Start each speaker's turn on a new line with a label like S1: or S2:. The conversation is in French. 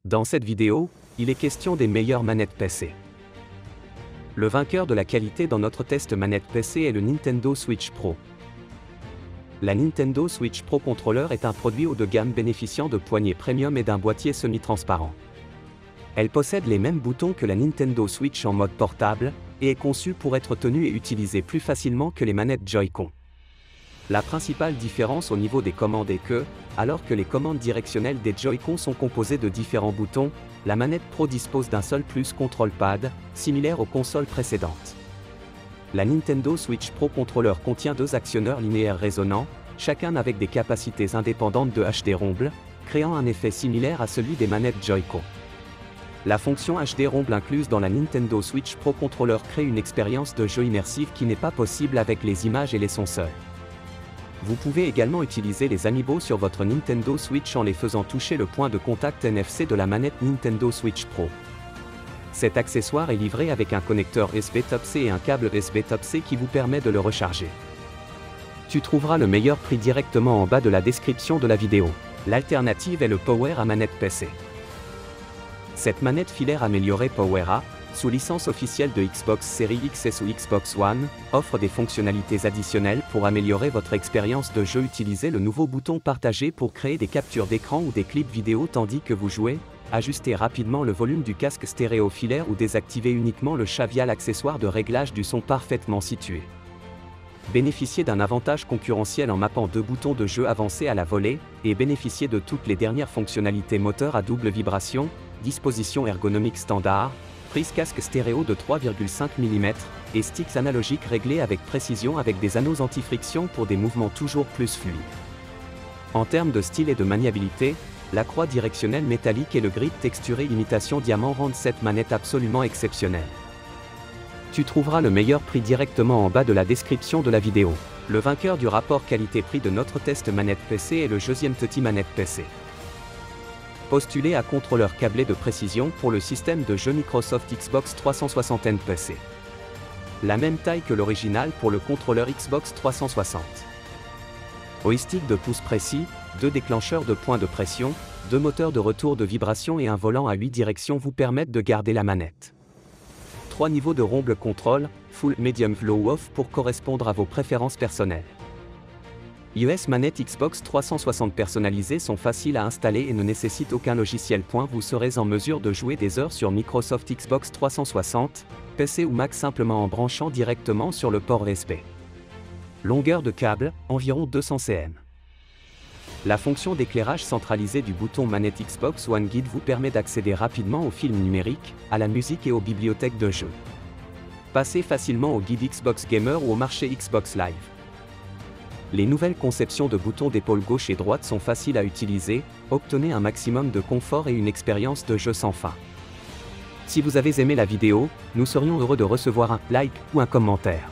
S1: Dans cette vidéo, il est question des meilleures manettes PC. Le vainqueur de la qualité dans notre test manette PC est le Nintendo Switch Pro. La Nintendo Switch Pro Controller est un produit haut de gamme bénéficiant de poignées premium et d'un boîtier semi-transparent. Elle possède les mêmes boutons que la Nintendo Switch en mode portable, et est conçue pour être tenue et utilisée plus facilement que les manettes Joy-Con. La principale différence au niveau des commandes est que, alors que les commandes directionnelles des Joy-Con sont composées de différents boutons, la manette Pro dispose d'un seul plus control pad, similaire aux consoles précédentes. La Nintendo Switch Pro Controller contient deux actionneurs linéaires résonnants, chacun avec des capacités indépendantes de HD Rumble, créant un effet similaire à celui des manettes Joy-Con. La fonction HD Rumble incluse dans la Nintendo Switch Pro Controller crée une expérience de jeu immersive qui n'est pas possible avec les images et les sons seuls. Vous pouvez également utiliser les amiibo sur votre Nintendo Switch en les faisant toucher le point de contact NFC de la manette Nintendo Switch Pro. Cet accessoire est livré avec un connecteur USB Type-C et un câble USB Type-C qui vous permet de le recharger. Tu trouveras le meilleur prix directement en bas de la description de la vidéo. L'alternative est le Power A manette PC. Cette manette filaire améliorée Power A, sous licence officielle de Xbox Series XS ou Xbox One, offre des fonctionnalités additionnelles pour améliorer votre expérience de jeu. Utilisez le nouveau bouton partager pour créer des captures d'écran ou des clips vidéo tandis que vous jouez, ajustez rapidement le volume du casque stéréo filaire ou désactivez uniquement le chat via l'accessoire de réglage du son parfaitement situé. Bénéficiez d'un avantage concurrentiel en mappant deux boutons de jeu avancés à la volée, et bénéficiez de toutes les dernières fonctionnalités moteur à double vibration, disposition ergonomique standard, prise casque stéréo de 3,5 mm, et sticks analogiques réglés avec précision avec des anneaux anti-friction pour des mouvements toujours plus fluides. En termes de style et de maniabilité, la croix directionnelle métallique et le grid texturé imitation diamant rendent cette manette absolument exceptionnelle. Tu trouveras le meilleur prix directement en bas de la description de la vidéo. Le vainqueur du rapport qualité-prix de notre test manette PC est le Josium Teti manette PC. Postulé à contrôleur câblé de précision pour le système de jeu Microsoft Xbox 360 PC. La même taille que l'original pour le contrôleur Xbox 360. Joystick de pouce précis, deux déclencheurs de points de pression, deux moteurs de retour de vibration et un volant à 8 directions vous permettent de garder la manette. 3 niveaux de rumble control, full, medium, low, off pour correspondre à vos préférences personnelles. iOS manettes Xbox 360 personnalisées sont faciles à installer et ne nécessitent aucun logiciel. Vous serez en mesure de jouer des heures sur Microsoft Xbox 360, PC ou Mac simplement en branchant directement sur le port USB. Longueur de câble, environ 200 cm. La fonction d'éclairage centralisé du bouton manette Xbox One Guide vous permet d'accéder rapidement aux films numériques, à la musique et aux bibliothèques de jeux. Passez facilement au guide Xbox Gamer ou au marché Xbox Live. Les nouvelles conceptions de boutons d'épaule gauche et droite sont faciles à utiliser, obtenez un maximum de confort et une expérience de jeu sans fin. Si vous avez aimé la vidéo, nous serions heureux de recevoir un like ou un commentaire.